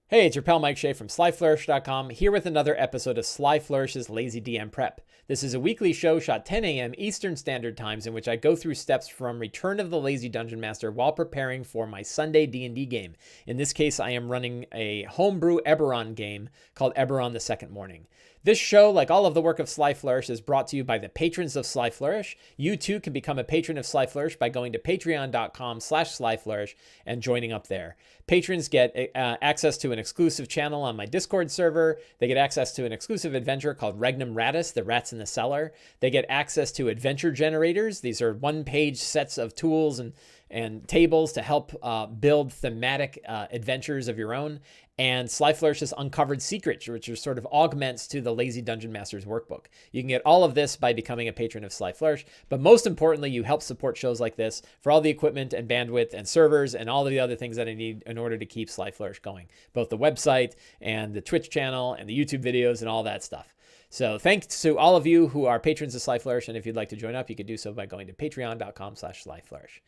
Hey, it's your pal Mike Shea from SlyFlourish.com, here with another episode of Sly Flourish's Lazy DM Prep. This is a weekly show shot 10 a.m. Eastern Standard Times in which I go through steps from Return of the Lazy Dungeon Master while preparing for my Sunday D&D game. In this case, I am running a homebrew Eberron game called Eberron the Second Mourning. This show, like all of the work of Sly Flourish, is brought to you by the patrons of Sly Flourish. You too can become a patron of Sly Flourish by going to patreon.com/slyflourish and joining up there. Patrons get access to an exclusive channel on my Discord server. They get access to an exclusive adventure called Regnum Ratus, the Rats in the Cellar. They get access to adventure generators. These are one-page sets of tools and tables to help build thematic adventures of your own. And Sly Flourish's Uncovered Secrets, which are sort of augments to the Lazy Dungeon Master's Workbook. You can get all of this by becoming a patron of Sly Flourish, but most importantly, you help support shows like this for all the equipment and bandwidth and servers and all of the other things that I need in order to keep Sly Flourish going, both the website and the Twitch channel and the YouTube videos and all that stuff. So thanks to all of you who are patrons of Sly Flourish, and if you'd like to join up, you could do so by going to patreon.com/slyflourish.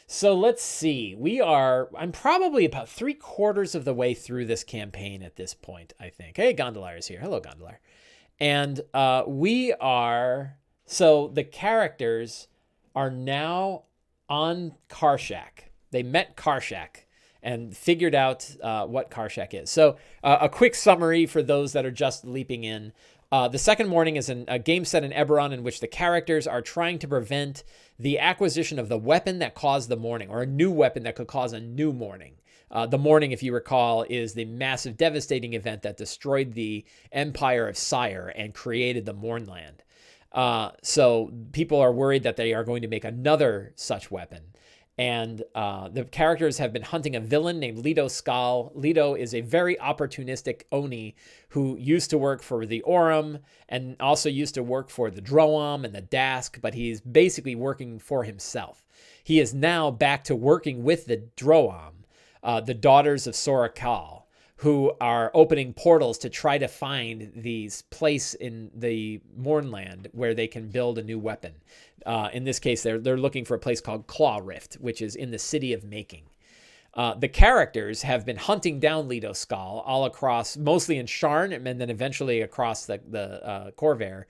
So let's see. I'm probably about 3/4 of the way through this campaign at this point, I think. Hey, Gondelar is here. Hello, Gondelar. And so the characters are now on Karshak. They met Karshak and figured out what Karshak is. So a quick summary for those that are just leaping in. The Second Mourning is a game set in Eberron in which the characters are trying to prevent the acquisition of the weapon that caused the mourning, or a new weapon that could cause a new mourning. The mourning, if you recall, is the massive devastating event that destroyed the Empire of Sire and created the Mournland. So people are worried that they are going to make another such weapon. And the characters have been hunting a villain named Leto Skal. Leto is a very opportunistic Oni who used to work for the Aurum and also used to work for the Droam and the Dask, but he's basically working for himself. He is now back to working with the Droam, the daughters of Sorakal, who are opening portals to try to find these place in the Mournland where they can build a new weapon. In this case, they're looking for a place called Claw Rift, which is in the City of Making. The characters have been hunting down Leto Skal all across, mostly in Sharn, and then eventually across the Corvair,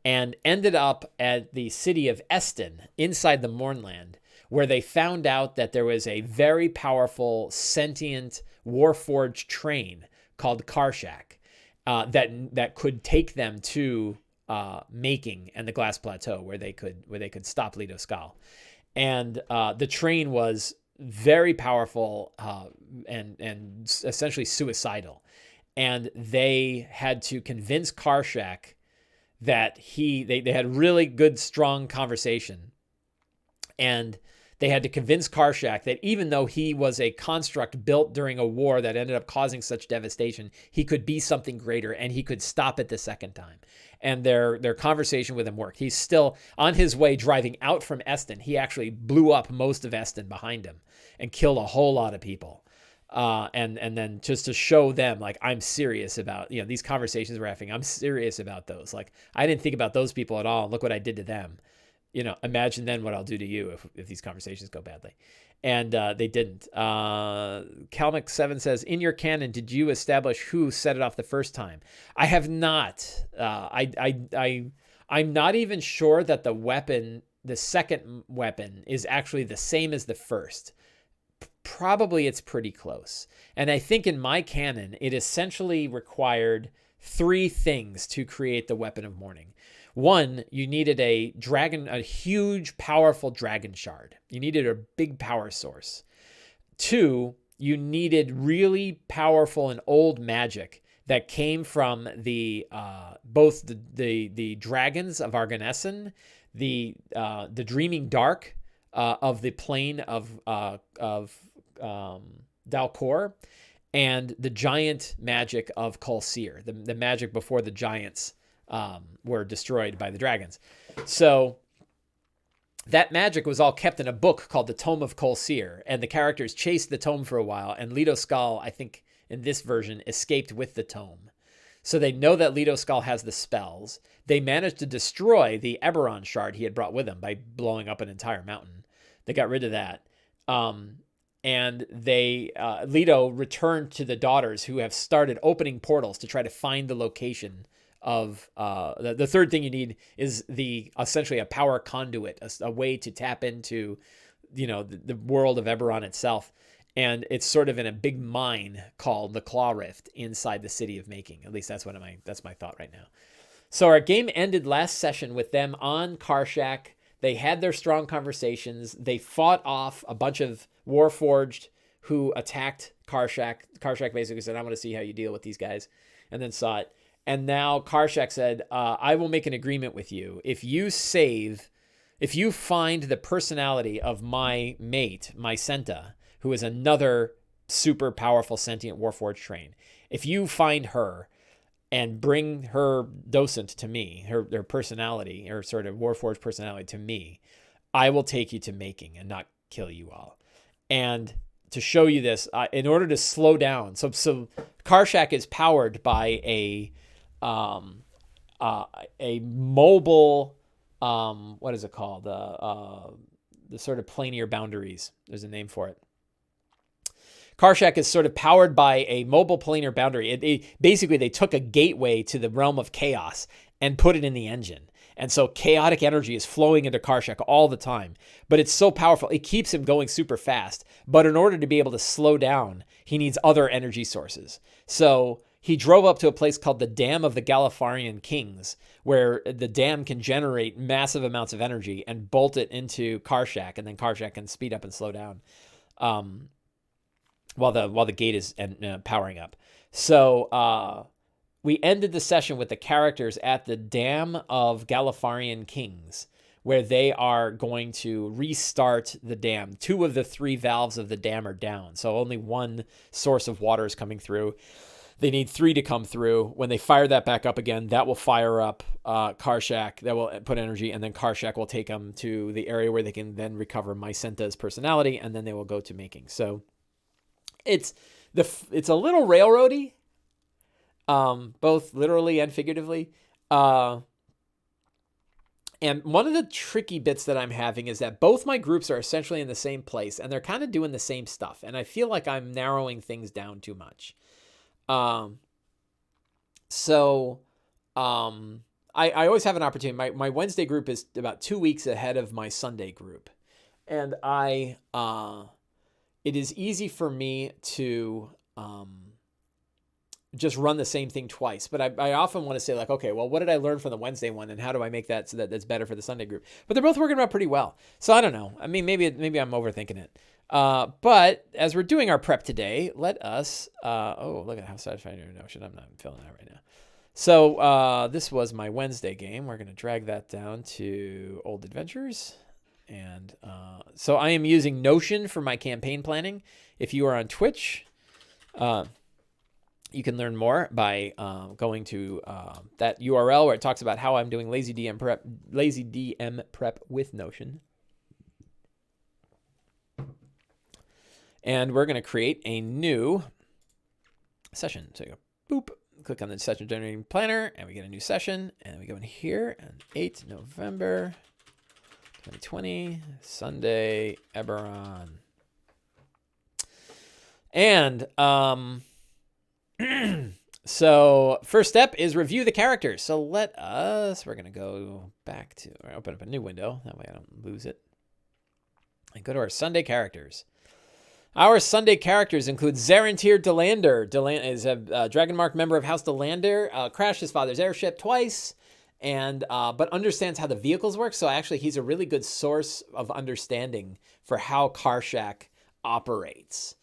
and ended up at the city of Eston, inside the Mournland, where they found out that there was a very powerful, sentient, warforged train called Karshak that could take them to Making and the Glass Plateau, where they could stop Leto Skal. And the train was very powerful and essentially suicidal. And they had to convince Karshak that they had really good, strong conversation. And they had to convince Karshak that even though he was a construct built during a war that ended up causing such devastation, he could be something greater and he could stop it the second time. And their conversation with him worked. He's still on his way driving out from Eston. He actually blew up most of Eston behind him and killed a whole lot of people. And then just to show them, like, I'm serious about, these conversations we're having, I'm serious about those. Like, I didn't think about those people at all. And look what I did to them. Imagine then what I'll do to you if these conversations go badly. And they didn't. Kalmic7 says, in your canon, did you establish who set it off the first time? I have not. I'm not even sure that the second weapon is actually the same as the first. Probably it's pretty close. And I think in my canon, it essentially required 3 things to create the Weapon of Mourning. 1, you needed a huge, powerful dragon shard. You needed a big power source. 2, you needed really powerful and old magic that came from both the dragons of Arganessen, the Dreaming Dark of the plane of Dalcor, and the giant magic of Kolsir, the magic before the giants were destroyed by the dragons. So that magic was all kept in a book called the Tome of Kolsir, and the characters chased the tome for a while, and Leto Skal, I think in this version, escaped with the tome. So they know that Leto Skal has the spells. They managed to destroy the Eberron shard he had brought with him by blowing up an entire mountain. They got rid of that. and they Leto returned to the daughters, who have started opening portals to try to find the location of the third thing you need is essentially a power conduit, a way to tap into the world of Eberron itself. And it's sort of in a big mine called the Claw Rift inside the city of Making. At least that's my thought right now. So our game ended last session with them on Karshak. They had their strong conversations. They fought off a bunch of Warforged who attacked Karshak. Karshak basically said, "I want to see how you deal with these guys," and then saw it. And now Karshak said, "I will make an agreement with you. If you find the personality of my mate, my Senta, who is another super powerful sentient Warforged train, if you find her and bring her docent to me, her personality, her sort of Warforged personality to me, I will take you to Making and not kill you all." And to show you this, in order to slow down, so Karshak is powered by a mobile, what is it called? The sort of planar boundaries. There's a name for it. Karshak is sort of powered by a mobile planar boundary. Basically, they took a gateway to the realm of chaos and put it in the engine. And so chaotic energy is flowing into Karshak all the time. But it's so powerful, it keeps him going super fast. But in order to be able to slow down, he needs other energy sources. So he drove up to a place called the Dam of the Galifarian Kings, where the dam can generate massive amounts of energy and bolt it into Karshak, and then Karshak can speed up and slow down while the gate is powering up. So we ended the session with the characters at the Dam of Galifarian Kings, where they are going to restart the dam. 2 of the 3 valves of the dam are down, so only one source of water is coming through. They need 3 to come through. When they fire that back up again, that will fire up Karshak. That will put energy, and then Karshak will take them to the area where they can then recover Mysenta's personality, and then they will go to Making. So it's a little railroady, both literally and figuratively. And one of the tricky bits that I'm having is that both my groups are essentially in the same place, and they're kind of doing the same stuff. And I feel like I'm narrowing things down too much. I always have an opportunity. My Wednesday group is about 2 weeks ahead of my Sunday group. And it is easy for me to, just run the same thing twice. But I often want to say, like, okay, well, what did I learn from the Wednesday one, and how do I make that so that that's better for the Sunday group? But they're both working out pretty well. So I don't know. I mean, maybe I'm overthinking it. But as we're doing our prep today, let us, look at how satisfying your Notion. I'm not filling that right now. So this was my Wednesday game. We're going to drag that down to Old Adventures. And so I am using Notion for my campaign planning. If you are on Twitch, you can learn more by going to that URL where it talks about how I'm doing Lazy DM Prep with Notion. And we're going to create a new session. So you go, boop, click on the session generating planner, and we get a new session. And we go in here, and 8 November 2020, Sunday, Eberron. And so first step is review the characters. So we're going to go back to, or open up a new window. That way I don't lose it. And go to our Sunday characters. Our Sunday characters include Zarantir Delander. Delander is a Dragonmark member of House Delander. Crashed his father's airship twice, and but understands how the vehicles work. So actually, he's a really good source of understanding for how Karshak operates.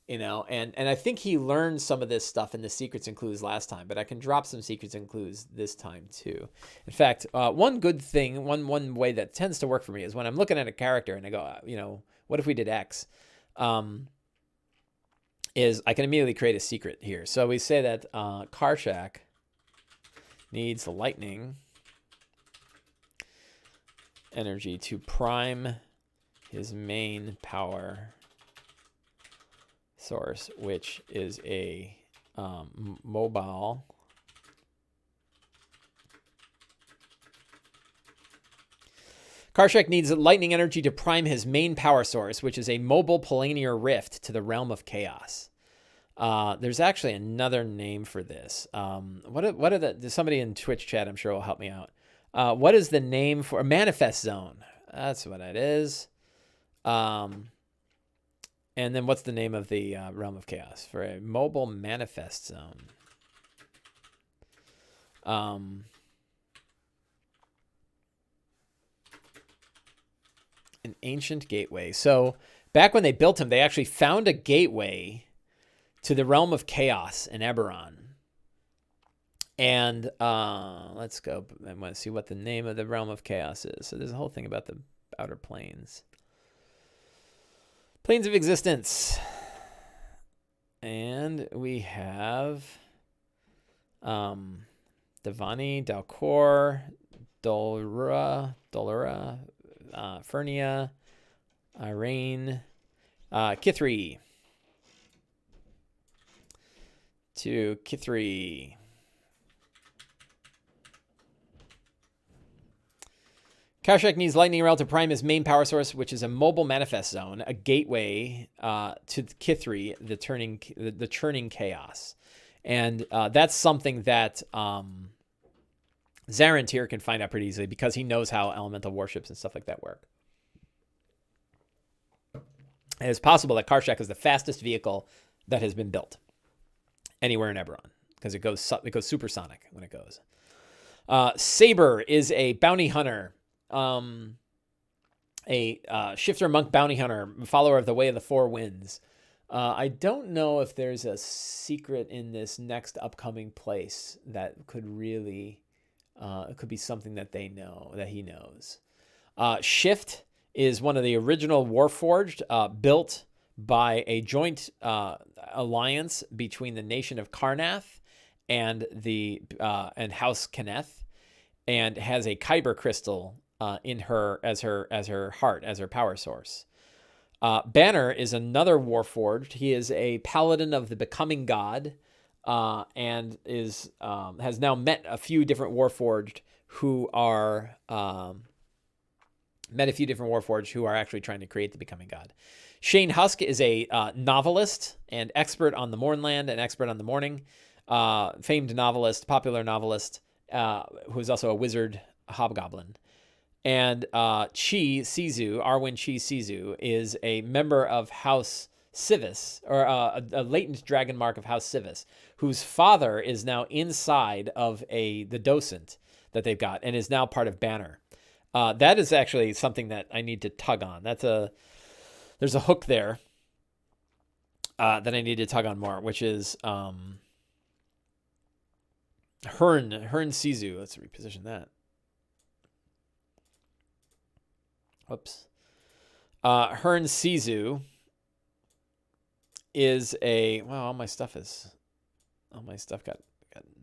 And I think he learned some of this stuff in the Secrets and Clues last time, but I can drop some Secrets and Clues this time too. In fact, one good thing, one way that tends to work for me is when I'm looking at a character and I go, what if we did X? Is I can immediately create a secret here. So we say that Karshak needs the lightning energy to prime his main power source, which is a mobile Karshak needs lightning energy to prime his main power source, which is a mobile planar rift to the realm of chaos. There's actually another name for this. Somebody in Twitch chat, I'm sure, will help me out. What is the name for a manifest zone? That's what it is. And then what's the name of the realm of chaos for a mobile manifest zone? An ancient gateway. So back when they built him, they actually found a gateway to the realm of chaos in Eberron. And let's go. I want to see what the name of the realm of chaos is. So there's a whole thing about the outer planes. Planes of existence. And we have Devani, Dalcor, Dolura, Fernia, Irene, Kithri. To Kithri. Karshak needs lightning rail to prime his main power source, which is a mobile manifest zone, a gateway to Kithri, the churning chaos. And that's something that Zarantir can find out pretty easily because he knows how elemental warships and stuff like that work. And it's possible that Karshak is the fastest vehicle that has been built anywhere in Eberron because it goes supersonic when it goes. Saber is a bounty hunter, a shifter monk bounty hunter, follower of the Way of the Four Winds. I don't know if there's a secret in this next upcoming place that could really, it could be something that they know, that he knows. Shift is one of the original Warforged, built by a joint alliance between the nation of Karnath and and House Kenneth, and has a Kyber crystal in her as her heart, as her power source. Banner is another Warforged. He is a paladin of the Becoming God, and has now met a few different Warforged who are actually trying to create the Becoming God. Shane Husk is a novelist and expert on the Mournland and expert on the Mourning, famed novelist, popular novelist, who is also a wizard hobgoblin. And Arwen Chi Sizu, is a member of House Civis, or a latent dragon mark of House Civis, whose father is now inside of the docent that they've got and is now part of Banner. That is actually something that I need to tug on. There's a hook there that I need to tug on more, which is Hearn Sizu. Let's reposition that. Whoops. Hearn Sizu is all my stuff got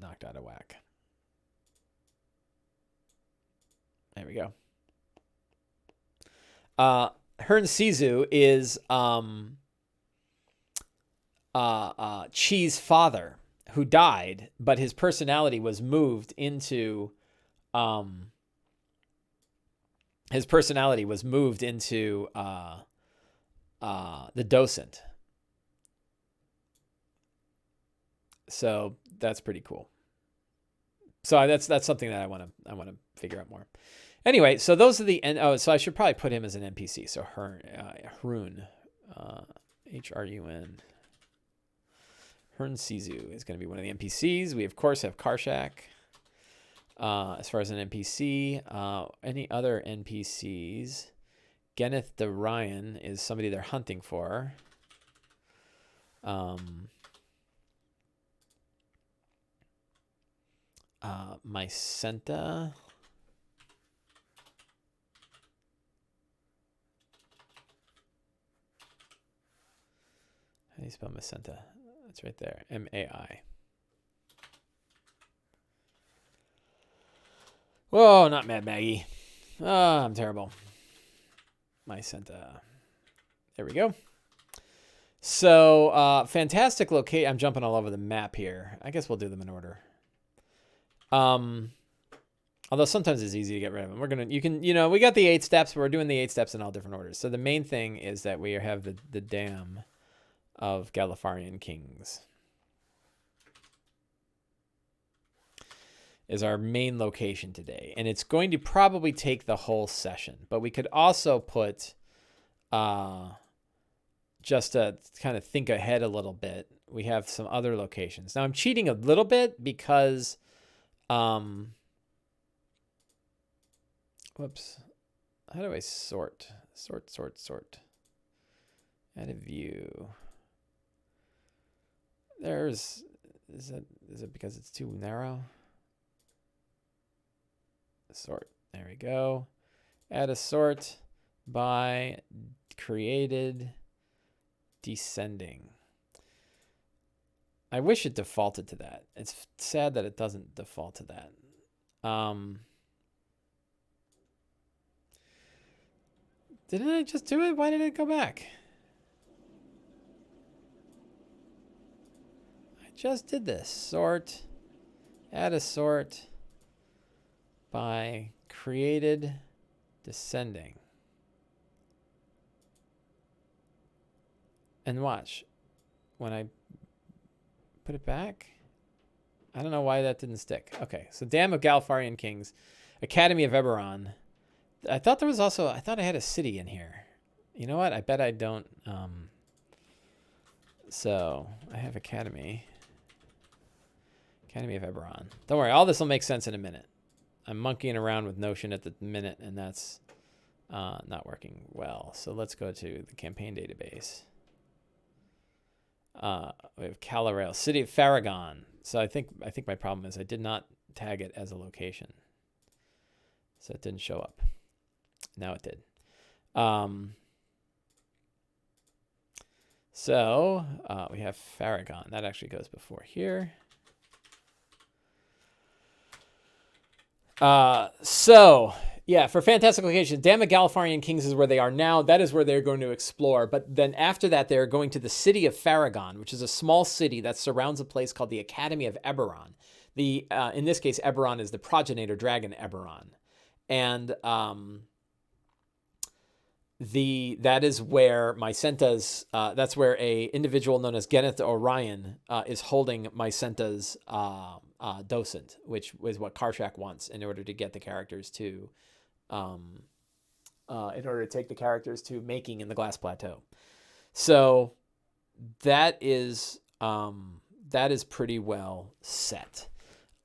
knocked out of whack. There we go. Hearn Sizu is Chi's father, who died, but his personality was moved into the docent. So that's pretty cool. So that's something that I want to figure out more. Anyway, so those are so I should probably put him as an NPC. So Hearn, Hrun, Hrun. Hearn Sizu is going to be one of the NPCs. We, of course, have Karshak as far as an NPC. Any other NPCs? Geneth the Ryan is somebody they're hunting for. Mycenta. How do you spell Mycenta? It's right there. M-A-I. Whoa, not Mad Maggie. Oh, I'm terrible. Mycenta. There we go. So, fantastic location. I'm jumping all over the map here. I guess we'll do them in order. Although sometimes it's easy to get rid of them. We got the 8 steps. But we're doing the 8 steps in all different orders. So the main thing is that we have the dam of Galifarian Kings. Is our main location today. And it's going to probably take the whole session. But we could also put, just to kind of think ahead a little bit, we have some other locations. Now I'm cheating a little bit because, whoops. How do I sort? Sort. Add a view. Is it because it's too narrow? Sort. There we go. Add a sort by created descending. I wish it defaulted to that. It's sad that it doesn't default to that. Didn't I just do it? Why did it go back? I just did this. Sort. Add a sort by created descending. And watch. When I put it back, I don't know why that didn't stick. Okay, so Dam of Galifarian Kings, Academy of Eberron. I thought I had a city in here. You know what? I bet I don't. So I have Academy of Eberron. Don't worry, all this will make sense in a minute. I'm monkeying around with Notion at the minute, and that's not working well. So let's go to the campaign database. We have Calarail, City of Faragon. So I think my problem is I did not tag it as a location. So it didn't show up. Now it did. So we have Faragon. That actually goes before here. Yeah, for fantastic locations, Dam of Galifarian Kings is where they are now. That is where they're going to explore. But then after that, they're going to the city of Faragon, which is a small city that surrounds a place called the Academy of Eberron. In this case, Eberron is the progenitor dragon Eberron. And that is where Mycenta's, that's where a individual known as Geneth Orion is holding Mycenta's docent, which is what Karshak wants in order to get the characters to, in order to take the characters to making in the Glass Plateau. So that is pretty well set.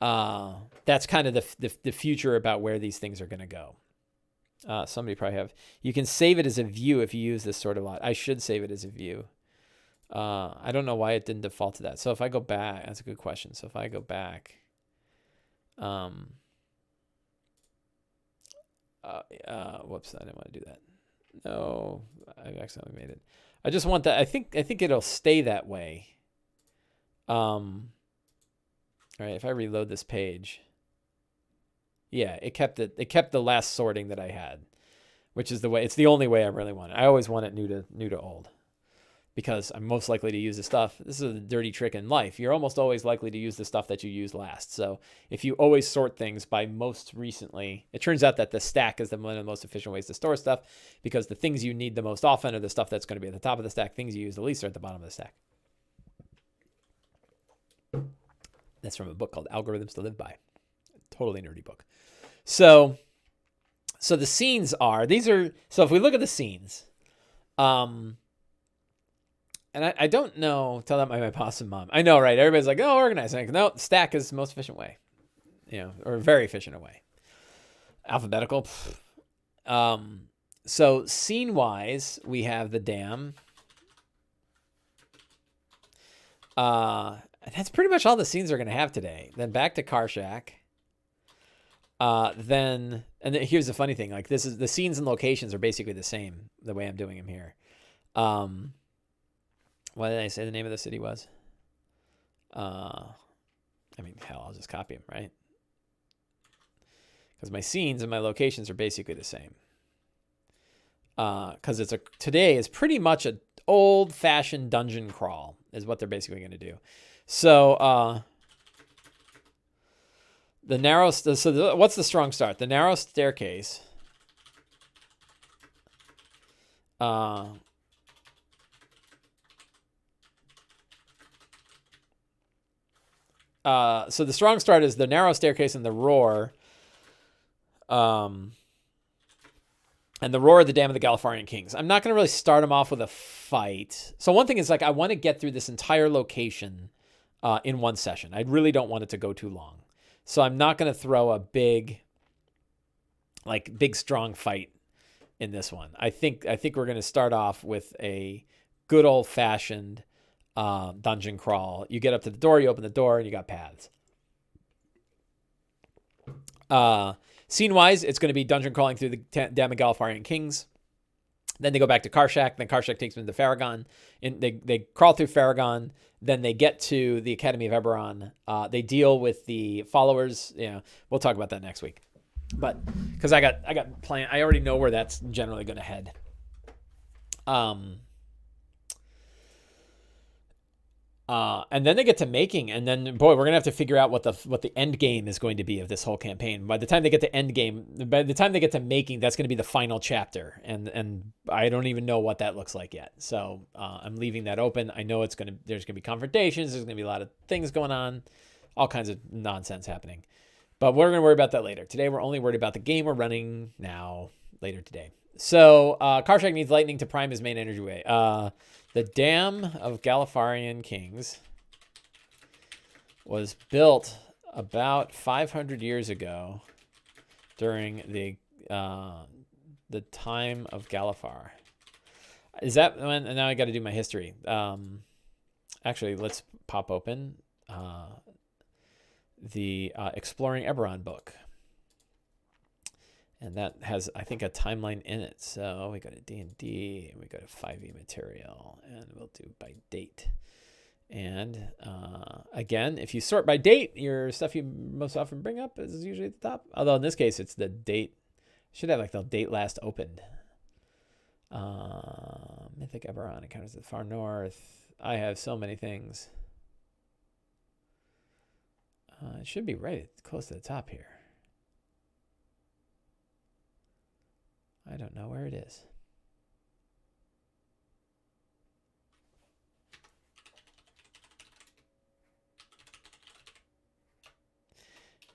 That's kind of the future about where these things are going to go. Somebody probably you can save it as a view if you use this sort of lot. I should save it as a view. I don't know why it didn't default to that. So if I go back, that's a good question. So if I go back, whoops, I didn't want to do that. No, I accidentally made it. I just want that. I think it'll stay that way. All right, if I reload this page, yeah, it kept the last sorting that I had, which is the way. It's the only way I really want it. I always want it new to old, because I'm most likely to use the stuff. This is a dirty trick in life. You're almost always likely to use the stuff that you used last. So if you always sort things by most recently, it turns out that the stack is one of the most efficient ways to store stuff, because the things you need the most often are the stuff that's going to be at the top of the stack. Things you use the least are at the bottom of the stack. That's from a book called Algorithms to Live By. Totally nerdy book. So the scenes are, so if we look at the scenes, and I don't know, tell that my boss and mom. I know, right? Everybody's like, oh, organize. Like, no, stack is the most efficient way, or very efficient way. Alphabetical. So scene-wise, we have the dam. And that's pretty much all the scenes are going to have today. Then back to Karshak. Then here's the funny thing. Like, this is the scenes and locations are basically the same the way I'm doing them here. What did I say the name of the city was? Hell, I'll just copy them, right? Because my scenes and my locations are basically the same. Because today is pretty much an old-fashioned dungeon crawl is what they're basically going to do. So what's the strong start? The narrow staircase. So the strong start is the narrow staircase and the roar. And the roar of the Dam of the Galifarian Kings. I'm not going to really start them off with a fight. So one thing is like I want to get through this entire location in one session. I really don't want it to go too long. So I'm not going to throw a big strong fight in this one. I think we're going to start off with a good old fashioned dungeon crawl. You get up to the door, you open the door, and you got paths. Scene-wise, it's going to be dungeon crawling through the Dam of Galifarian Kings. Then they go back to Karshak. Then Karshak takes them to Farragon. And they crawl through Farragon. Then they get to the Academy of Eberron. They deal with the followers. We'll talk about that next week. But because I got plan, I already know where that's generally going to head. And then they get to making, and then boy, we're gonna have to figure out what the end game is going to be of this whole campaign. By the time they get to making, that's going to be the final chapter, and I don't even know what that looks like yet. So I'm leaving that open. I know there's gonna be confrontations. There's gonna be a lot of things going on, all kinds of nonsense happening. But we're gonna worry about that later. Today we're only worried about the game we're running now. Later today. So Karshak needs lightning to prime his main energy way. The Dam of Galifarian Kings was built about 500 years ago during the time of Galifar. Is that when? And now I got to do my history. Actually, let's pop open the Exploring Eberron book. And that has, I think, a timeline in it. So we go to D&D, and we go to 5e material, and we'll do by date. And again, if you sort by date, your stuff you most often bring up is usually at the top. Although in this case, it's the date. Should have like the date last opened. Mythic Eberron encounters the far north. I have so many things. It should be right close to the top here. I don't know where it is.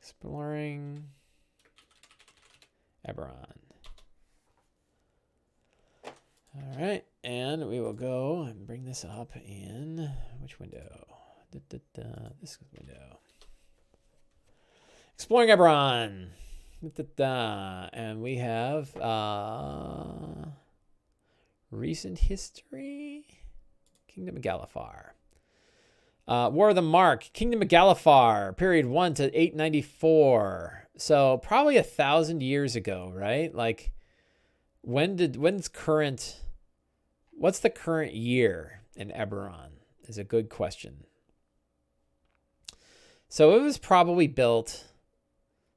Exploring Eberron. All right, and we will go and bring this up in which window? This window. Exploring Eberron. And we have recent history. Kingdom of Galifar. War of the Mark. Kingdom of Galifar. Period 1 to 894. So probably 1,000 years ago, right? Like, what's the current year in Eberron is a good question. So it was probably built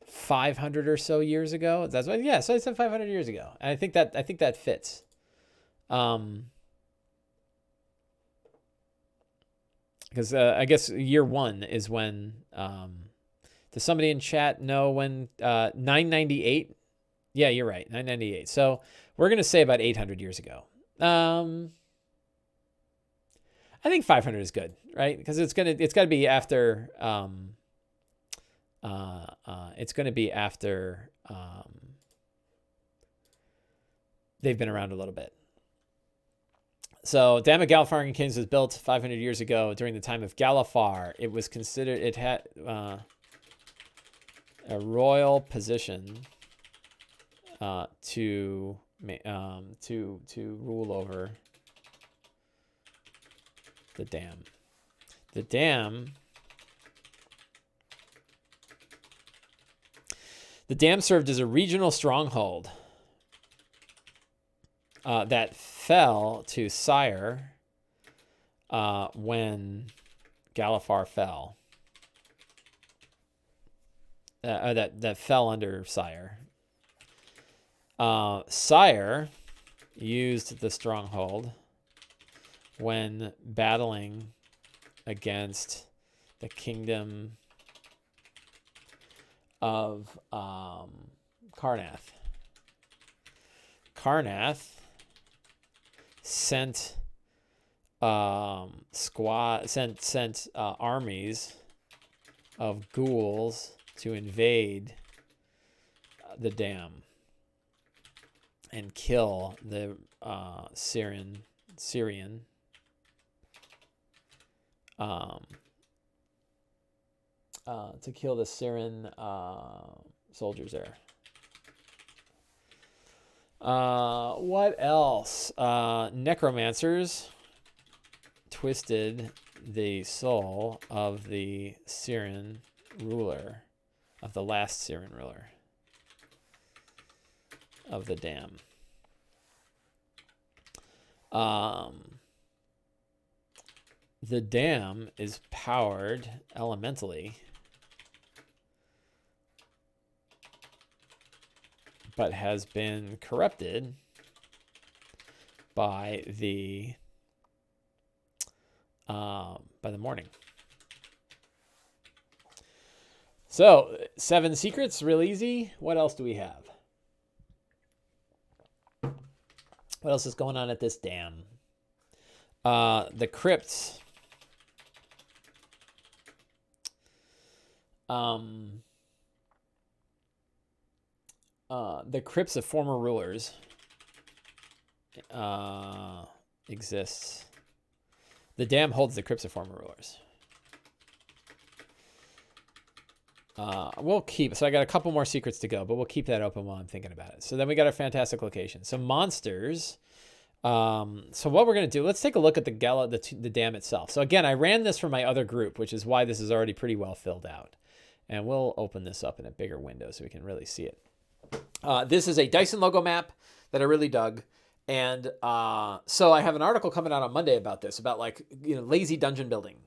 500 or so years ago. That's what, yeah. So I said 500 years ago, and I think that fits. Because I guess year one is when. Does somebody in chat know when? 998. Yeah, you're right. 998. So we're gonna say about 800 years ago. I think 500 is good, right? Because it's got to be after. It's going to be after they've been around a little bit. So, Dam of Galifarian Kings was built 500 years ago during the time of Galifar. It was considered, it had a royal position to rule over the dam. The dam served as a regional stronghold that fell to Sire when Galifar fell. That fell under Sire. Sire used the stronghold when battling against the kingdom of Karnath. Karnath sent armies of ghouls to invade the dam and kill the Syrian to kill the Syrian soldiers there. What else? Necromancers twisted the soul of the Syrian ruler, of the last Syrian ruler of the dam. The dam is powered elementally, but has been corrupted by the mourning. So 7 secrets, real easy. What else do we have? What else is going on at this dam? The crypts. The crypts of former rulers exists. The dam holds the crypts of former rulers. We'll keep, so I got a couple more secrets to go, but we'll keep that open while I'm thinking about it. So then we got our fantastic location. So monsters. So what we're going to do, let's take a look at the dam itself. So again, I ran this from my other group, which is why this is already pretty well filled out. And we'll open this up in a bigger window so we can really see it. This is a Dyson logo map that I really dug. And so I have an article coming out on Monday about this, about lazy dungeon building.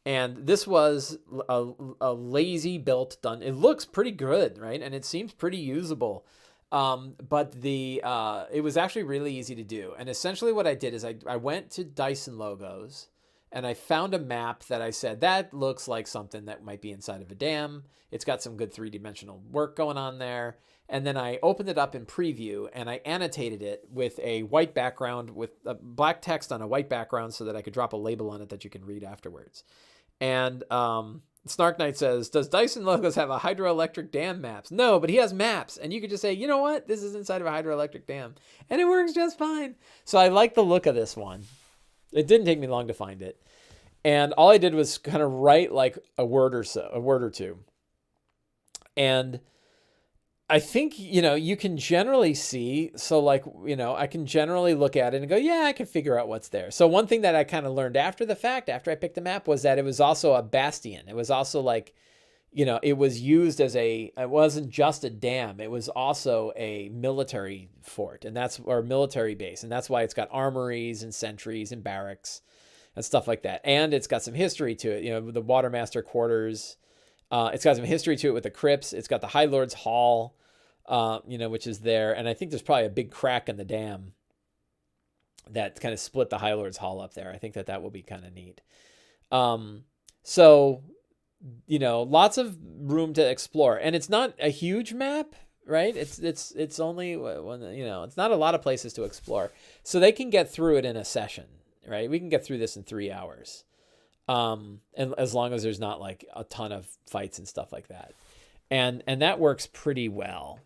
And this was a lazy built dungeon. It looks pretty good, right? And it seems pretty usable. But it was actually really easy to do. And essentially what I did is I went to Dyson logos and I found a map that I said, that looks like something that might be inside of a dam. It's got some good 3-dimensional work going on there. And then I opened it up in preview and I annotated it with a white background, with a black text on a white background, so that I could drop a label on it that you can read afterwards. And Snark Knight says, does Dyson Logos have a hydroelectric dam maps? No, but he has maps. And you could just say, you know what? This is inside of a hydroelectric dam. And it works just fine. So I like the look of this one. It didn't take me long to find it. And all I did was kind of write like a word or two. And I think, you can generally see, so I can generally look at it and go, yeah, I can figure out what's there. So one thing that I kind of learned after the fact, after I picked the map, was that it was also a bastion. It was also it was used as it wasn't just a dam. It was also a military fort, or military base. And that's why it's got armories and sentries and barracks and stuff like that. And it's got some history to it, the Watermaster quarters. It's got some history to it with the crypts. It's got the High Lord's Hall, which is there. And I think there's probably a big crack in the dam that kind of split the High Lord's Hall up there. I think that will be kind of neat. So, lots of room to explore. And it's not a huge map, right? It's only, it's not a lot of places to explore. So they can get through it in a session, right? We can get through this in 3 hours. And as long as there's not like a ton of fights and stuff like that. And that works pretty well.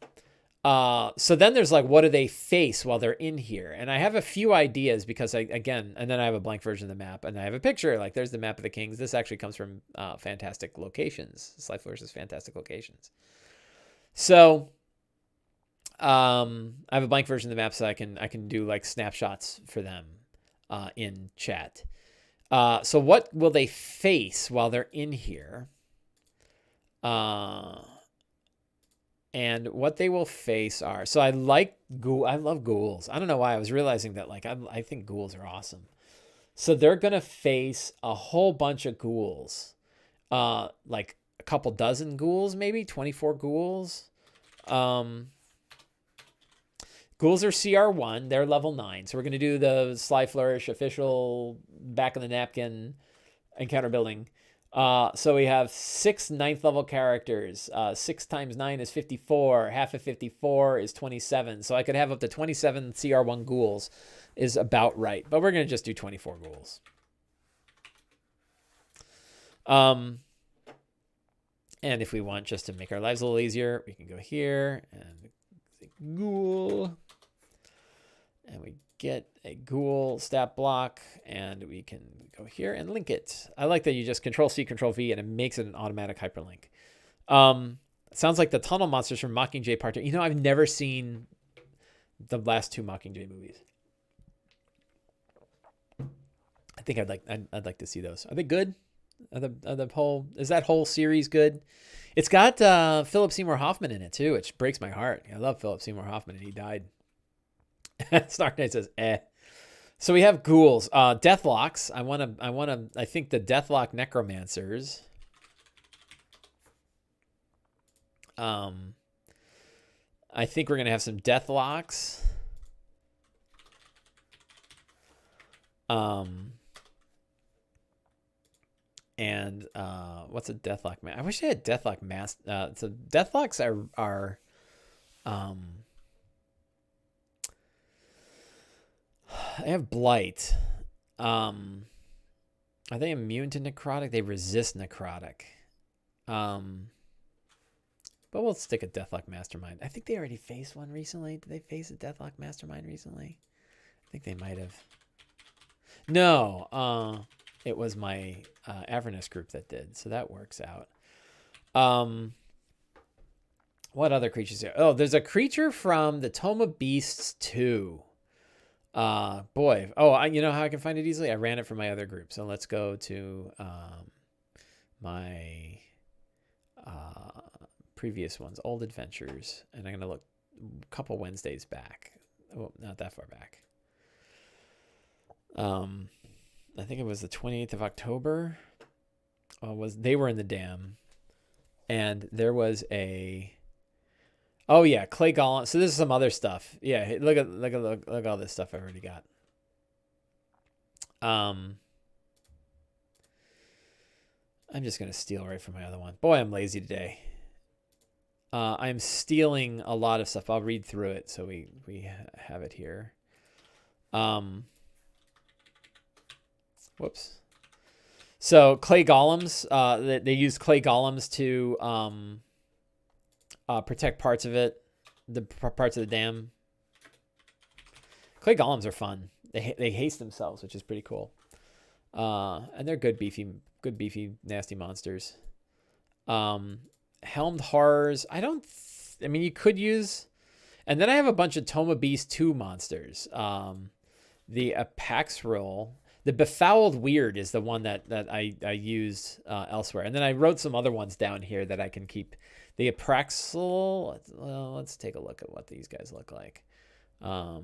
So then there's what do they face while they're in here? And I have a few ideas because and then I have a blank version of the map and I have a picture, there's the map of the kings. This actually comes from Fantastic Locations, Sly Flourish's Fantastic Locations. So I have a blank version of the map so I can do snapshots for them in chat. So what will they face while they're in here? And what they will face are, so I love ghouls. I don't know why. I was realizing that I think ghouls are awesome. So they're going to face a whole bunch of ghouls, a couple dozen ghouls, maybe 24 ghouls. Ghouls are CR1. They're level 9. So we're going to do the Sly Flourish official back of the napkin encounter building. So we have 6 ninth level characters. 6 times 9 is 54. Half of 54 is 27. So I could have up to 27 CR1 ghouls is about right. But we're going to just do 24 ghouls. And if we want just to make our lives a little easier, we can go here and say ghoul. And we get a ghoul stat block, and we can go here and link it. I like that you just Control-C, Control-V, and it makes it an automatic hyperlink. It sounds like the tunnel monsters from Mockingjay Part 2. You know, I've never seen the last 2 Mockingjay movies. I think I'd like to see those. Are they good? Is that whole series good? It's got Philip Seymour Hoffman in it too, which breaks my heart. I love Philip Seymour Hoffman, and he died. Stark Knight says, eh. So we have ghouls, deathlocks. I think the deathlock necromancers. I think we're gonna have some deathlocks. And what's a deathlock man? I wish I had deathlock mass. So deathlocks are they have blight. Are they immune to necrotic? They resist necrotic. But we'll stick a deathlock mastermind. I think they already faced one recently. Did they face a deathlock mastermind recently? I think they might have. No, it was my Avernus group that did, so that works out. What other creatures there? Oh, there's a creature from the Tome of Beasts 2. Boy. Oh, you know how I can find it easily? I ran it from my other group. So let's go to my previous ones, Old Adventures. And I'm going to look a couple Wednesdays back. Oh, not that far back. I think it was the 28th of October. They were in the dam. And there was a... Oh yeah, clay golem. So this is some other stuff. Yeah, look at all this stuff I already got. I'm just gonna steal right from my other one. Boy, I'm lazy today. I'm stealing a lot of stuff. I'll read through it so we have it here. Whoops. So clay golems. They use clay golems to protect parts of it, the parts of the dam. Clay golems are fun. They haste themselves, which is pretty cool. And they're good beefy, nasty monsters. Helmed horrors. I mean, you could use, and then I have a bunch of Tome of Beast 2 monsters. The Apaxril, the Befouled Weird is the one that I used elsewhere. And then I wrote some other ones down here that I can keep. The Apraxel, well, let's take a look at what these guys look like. I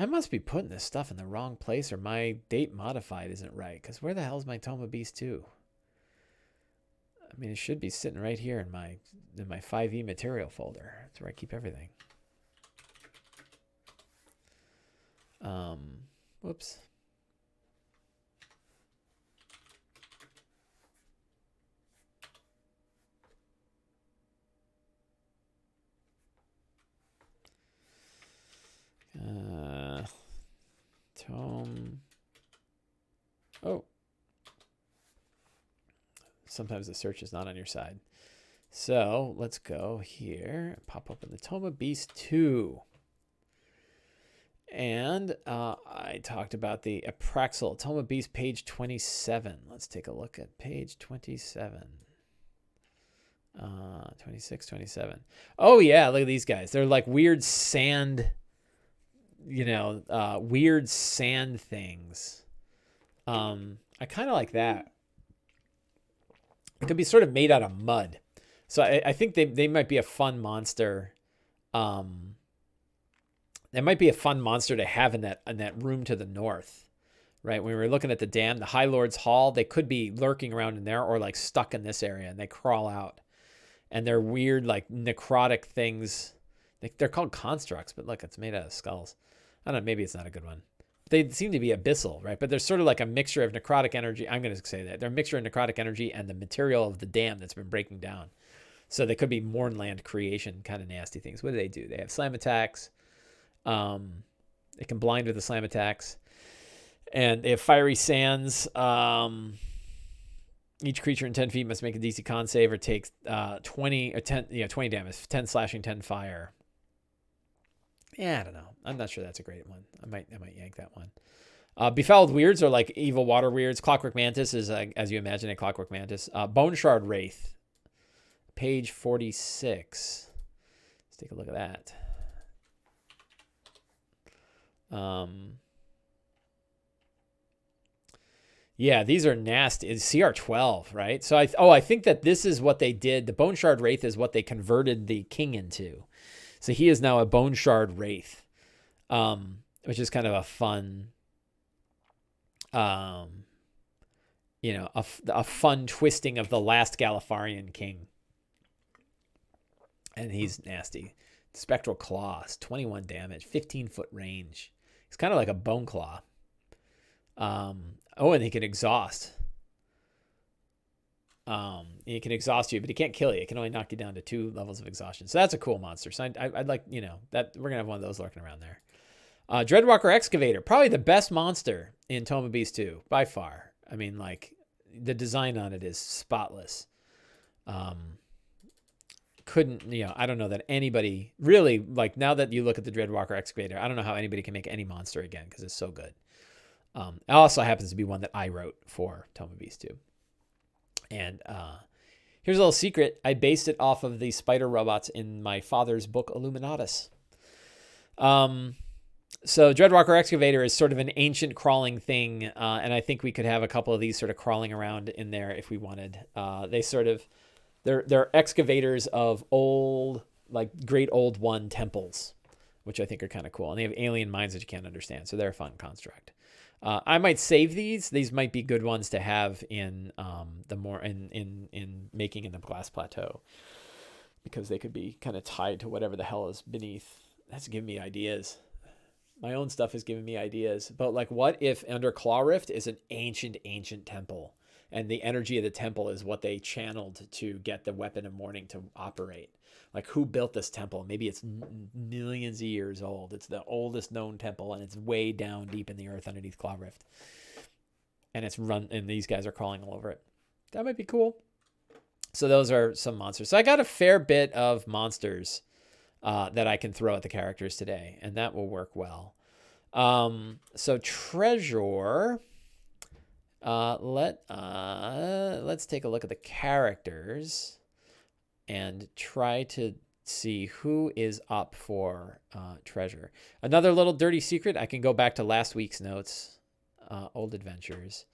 must be putting this stuff in the wrong place, or my date modified isn't right, because where the hell is my Tome of Beast 2? I mean, it should be sitting right here in my 5e material folder. That's where I keep everything. Whoops. Tome. Oh. Sometimes the search is not on your side. So let's go here. Pop up in the Tome of Beast 2. And I talked about the Apraxel. Tome of Beast, page 27. Let's take a look at page 27. 26, 27. Oh, yeah. Look at these guys. They're like weird sand, weird sand things. I kind of like that. It could be sort of made out of mud. So I think they might be a fun monster. They might be a fun monster to have in that room to the north, right? When we were looking at the dam, the High Lord's Hall, they could be lurking around in there or like stuck in this area, and they crawl out. And they're weird, like necrotic things. They're called constructs, but look, it's made out of skulls. I don't know, maybe it's not a good one. They seem to be abyssal, right? But there's sort of like a mixture of necrotic energy. I'm going to say that. They're a mixture of necrotic energy and the material of the dam that's been breaking down. So they could be Mournland creation kind of nasty things. What do? They have slam attacks. They can blind with the slam attacks. And they have fiery sands. Each creature in 10 feet must make a DC con save or take 20 damage, 10 slashing, 10 fire. Yeah, I don't know. I'm not sure that's a great one. I might yank that one. Befouled weirds are like evil water weirds. Clockwork Mantis is, as you imagine, a Clockwork Mantis. Bone Shard Wraith, page 46. Let's take a look at that. Yeah, these are nasty. It's CR12, right? So I think that this is what they did. The Bone Shard Wraith is what they converted the king into. So he is now a Bone Shard Wraith, which is kind of a fun, a fun twisting of the last Galifarian king. And he's nasty. Spectral Claws, 21 damage, 15-foot range. He's kind of like a Bone Claw. And he can exhaust. He can exhaust you, but he can't kill you. It can only knock you down to 2 levels of exhaustion. So that's a cool monster. So I'd like, that we're gonna have one of those lurking around there. Dreadwalker Excavator, probably the best monster in Tome of Beast 2 by far. I mean, like, the design on it is spotless. I don't know that anybody really, like, now that you look at the Dreadwalker Excavator, I don't know how anybody can make any monster again because it's so good. It also happens to be one that I wrote for Tome of Beast 2. And here's a little secret. I based it off of the spider robots in my father's book, Illuminatus. So Dreadwalker Excavator is sort of an ancient crawling thing, and I think we could have a couple of these sort of crawling around in there if we wanted. They're excavators of old, like Great Old One temples, which I think are kind of cool. And they have alien minds that you can't understand, so they're a fun construct. I might save these. These might be good ones to have in in making in the Glass Plateau, because they could be kind of tied to whatever the hell is beneath. That's giving me ideas. My own stuff is giving me ideas. But like, what if under Claw Rift is an ancient temple, and the energy of the temple is what they channeled to get the Weapon of Mourning to operate? Like, who built this temple? Maybe it's millions of years old. It's the oldest known temple, and it's way down deep in the earth underneath Claw Rift. And and these guys are crawling all over it. That might be cool. So those are some monsters. So I got a fair bit of monsters that I can throw at the characters today, and that will work well. So Treasure. Let's take a look at the characters and try to see who is up for Treasure. Another little dirty secret. I can go back to last week's notes, Old Adventures,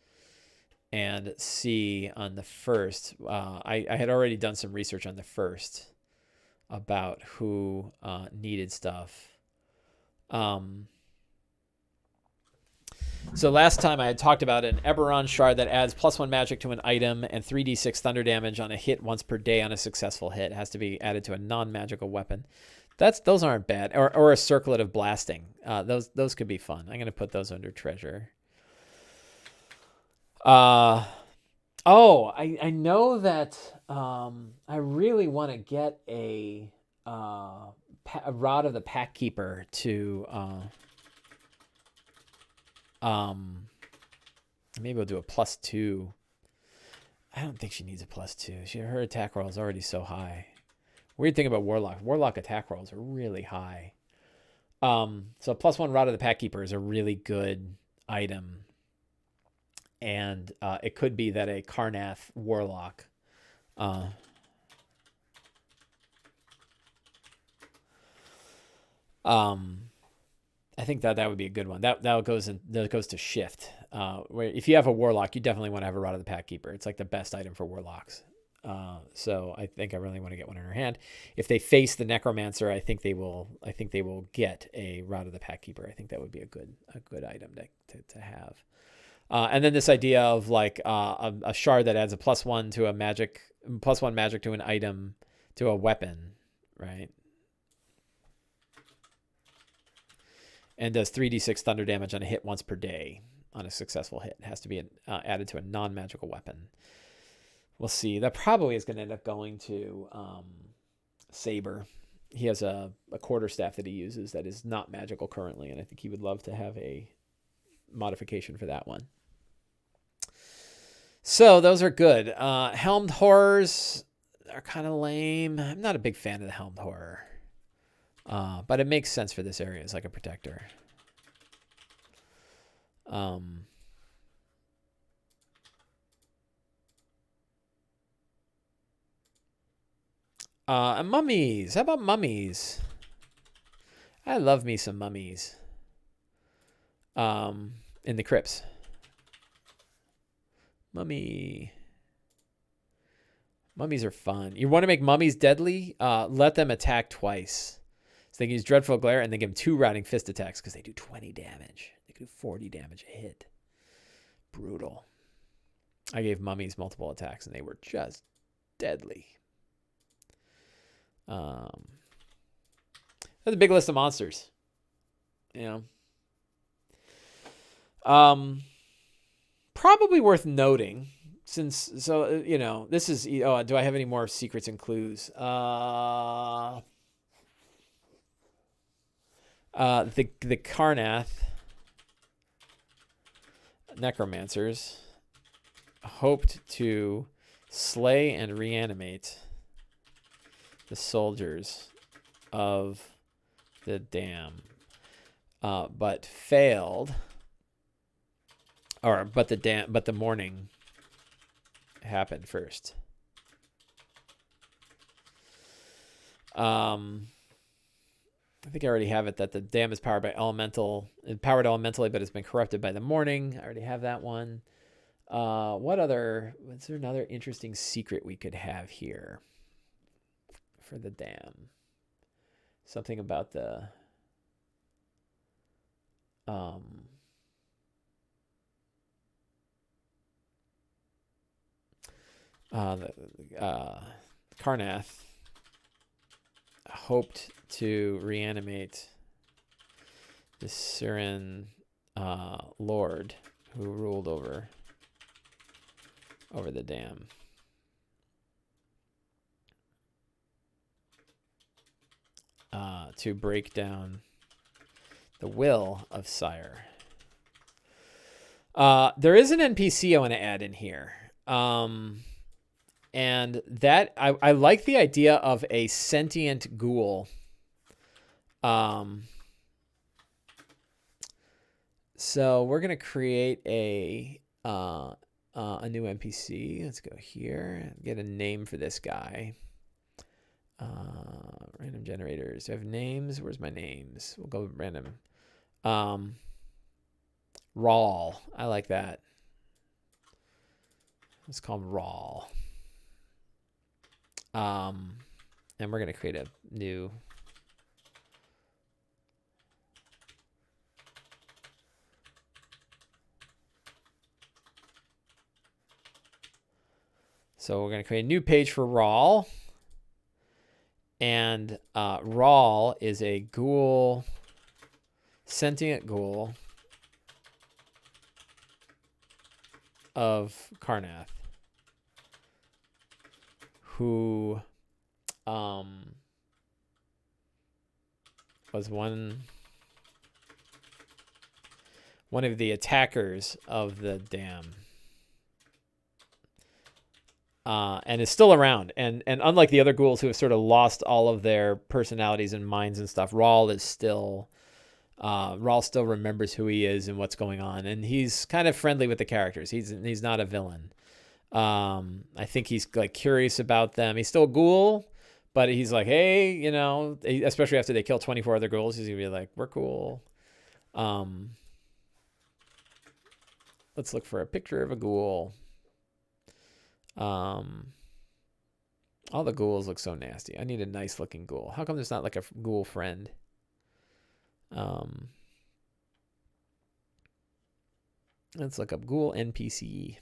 and see on the first. I had already done some research on the first about who needed stuff. So last time I had talked about an Eberron shard that adds +1 magic to an item and 3d6 thunder damage on a hit once per day on a successful hit. It has to be added to a non-magical weapon. Those aren't bad. Or a circlet of blasting. Those could be fun. I'm going to put those under Treasure. I know that I really want to get a Rod of the Pack Keeper to... maybe we'll do a +2. I don't think she needs a +2. Her attack roll is already so high. Weird thing about Warlock. Warlock attack rolls are really high. So +1 Rod of the Pack Keeper is a really good item. And it could be that a Karnath Warlock I think that would be a good one. That goes to Shift. Where if you have a Warlock, you definitely want to have a Rod of the Pack Keeper. It's like the best item for Warlocks. So I think I really want to get one in her hand. If they face the Necromancer, I think they will get a Rod of the Pack Keeper. I think that would be a good item to have. And then this idea of like a shard that adds a +1 to a magic, +1 magic to an item, to a weapon, right? and does 3d6 thunder damage on a hit once per day. On a successful hit, it has to be added to a non-magical weapon. We'll see. That probably is going to end up going to Saber. He has a quarterstaff that he uses that is not magical currently, and I think he would love to have a modification for that one. So those are good. Helmed Horrors are kind of lame. I'm not a big fan of the Helmed Horror, but it makes sense for this area as like a protector. Mummies. How about mummies? I love me some mummies. In the crypts. Mummies are fun. You want to make mummies deadly? Let them attack twice. So they can use Dreadful Glare and then give them 2 Routing Fist attacks because they do 20 damage. They can do 40 damage a hit. Brutal. I gave mummies multiple attacks and they were just deadly. That's a big list of monsters. You know. Probably worth noting, since this is. Oh, do I have any more secrets and clues? The Karnath necromancers hoped to slay and reanimate the soldiers of the dam, but failed. But the mourning happened first. I think I already have it that the dam is powered elementally, but it's been corrupted by the mourning. I already have that one. Was there another interesting secret we could have here for the dam? Something about the Karnath hoped to reanimate the Siren lord who ruled over the dam. To break down the will of Sire. There is an NPC I want to add in here. And that I like the idea of a sentient ghoul. So we're gonna create a new NPC. Let's go here and get a name for this guy. Random generators. Do I have names? Where's my names? We'll go random. Rawl. I like that. Let's call him Rawl. And we're going to create a new So we're going to create a new page for Rawl. And Rawl is a ghoul, sentient ghoul of Karnath, who was one of the attackers of the dam. And is still around. And unlike the other ghouls who have sort of lost all of their personalities and minds and stuff, Rawl still remembers who he is and what's going on. And he's kind of friendly with the characters. He's not a villain. I think he's like curious about them. He's still a ghoul, but he's like, hey, you know, especially after they kill 24 other ghouls, he's gonna be like, we're cool. Let's look for a picture of a ghoul. All the ghouls look so nasty. I need a nice looking ghoul. How come there's not like a ghoul friend? Let's look up ghoul NPC.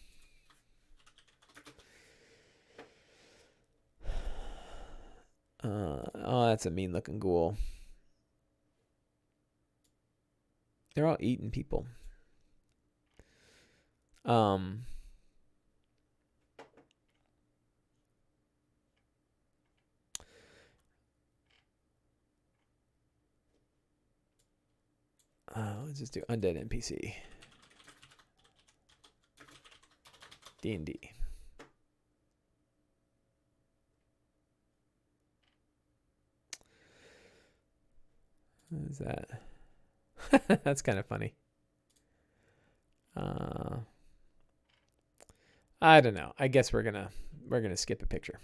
Oh, that's a mean looking ghoul. They're all eating people. Let's just do undead NPC. D&D. What is that? That's kind of funny. I don't know. I guess we're gonna skip a picture.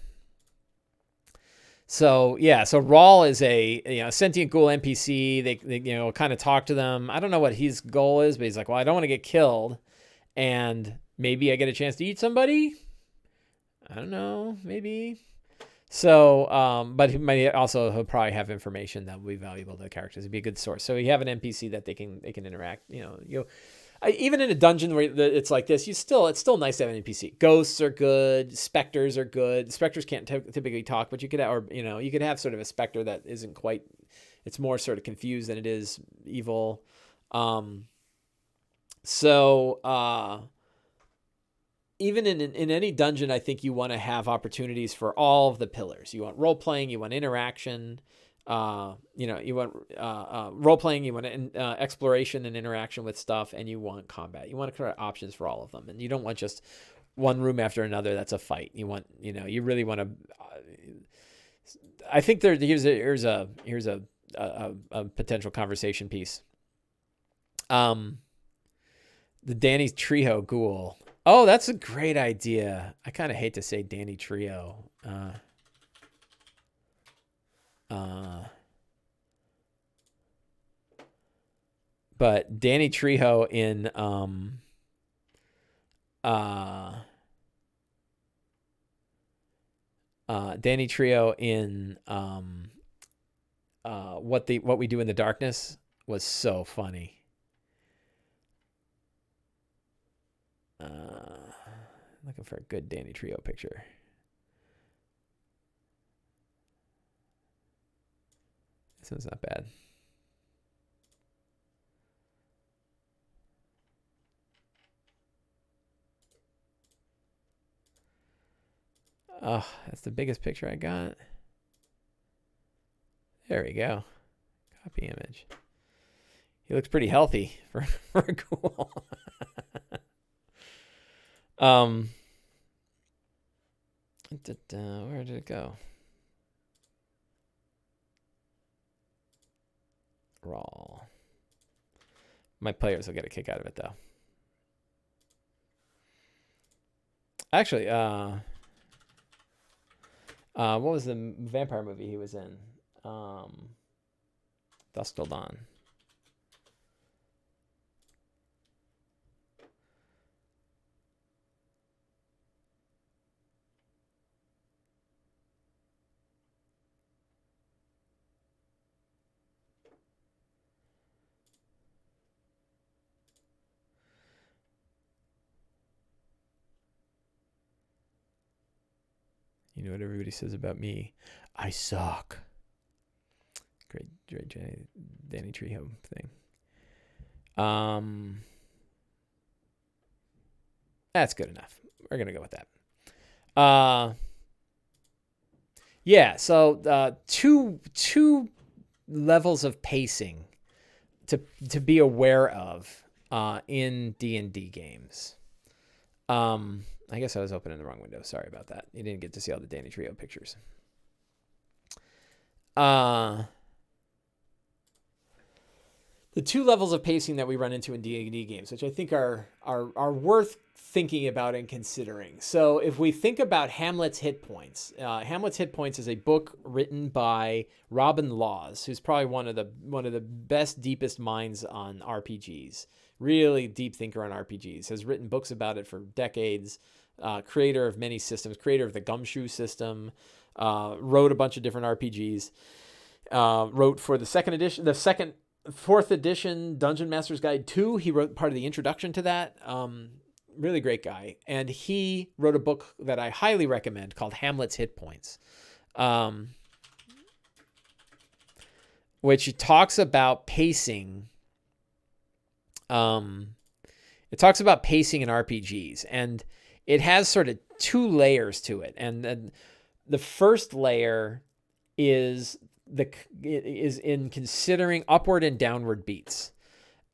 So yeah, so Rawl is a sentient ghoul NPC. They kind of talk to them. I don't know what his goal is, but he's like, well, I don't want to get killed, and maybe I get a chance to eat somebody. I don't know, maybe. So, but he might also he'll probably have information that will be valuable to the characters. It'd be a good source. So you have an NPC that they can interact. Even in a dungeon where it's like this, it's still nice to have an NPC. Ghosts are good. Specters are good. Specters can't typically talk, but you could have sort of a specter that isn't quite. It's more sort of confused than it is evil. Even in any dungeon, I think you want to have opportunities for all of the pillars. You want role playing. You want interaction. You want role playing, you want exploration and interaction with stuff, and you want combat. You want to create options for all of them, and you don't want just one room after another that's a fight. You want, you really want to. I think here's a potential conversation piece. The Danny Trejo ghoul. Oh, that's a great idea. I kind of hate to say Danny Trejo. But Danny Trejo in What We Do in the Darkness was so funny. Looking for a good Danny Trejo picture. This one's not bad. Oh, that's the biggest picture I got. There we go. Copy image. He looks pretty healthy for a ghoul. Where did it go? Raw. My players will get a kick out of it, though. Actually, what was the vampire movie he was in? Dusk Till Dawn. You know what everybody says about me? I suck. Great Danny Trejo thing. That's good enough. We're gonna go with that. Yeah. So two levels of pacing to be aware of in D&D games. I guess I was opening the wrong window. Sorry about that. You didn't get to see all the Danny Trejo pictures. The two levels of pacing that we run into in D&D games, which I think are worth thinking about and considering. So if we think about Hamlet's Hit Points, Hamlet's Hit Points is a book written by Robin Laws, who's probably one of the best, deepest minds on RPGs. Really deep thinker on RPGs. Has written books about it for decades. Creator of many systems. Creator of the Gumshoe system. Wrote a bunch of different RPGs. Wrote for the fourth edition Dungeon Master's Guide 2. He wrote part of the introduction to that. Really great guy. And he wrote a book that I highly recommend called Hamlet's Hit Points, which talks about pacing It talks about pacing in RPGs, and it has sort of two layers to it. And then the first layer is in considering upward and downward beats.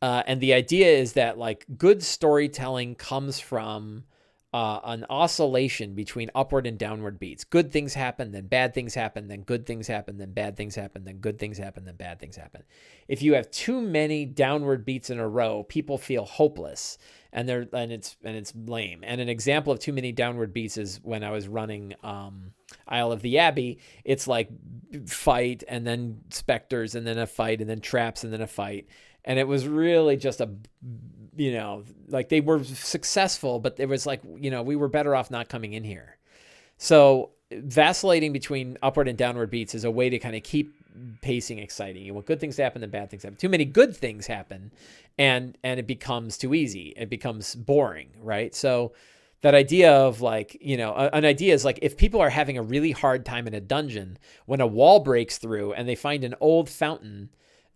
And the idea is that like good storytelling comes from an oscillation between upward and downward beats. Good things happen, then bad things happen, then good things happen, then bad things happen, then good things happen, then bad things happen. If you have too many downward beats in a row, people feel hopeless, and it's lame. And an example of too many downward beats is when I was running Isle of the Abbey. It's like fight and then specters and then a fight and then traps and then a fight. And it was really just like they were successful, but it was like, we were better off not coming in here. So vacillating between upward and downward beats is a way to kind of keep pacing exciting. You want good things to happen, then bad things happen. Too many good things happen, and it becomes too easy. It becomes boring, right? So that idea of like, an idea is like if people are having a really hard time in a dungeon, when a wall breaks through and they find an old fountain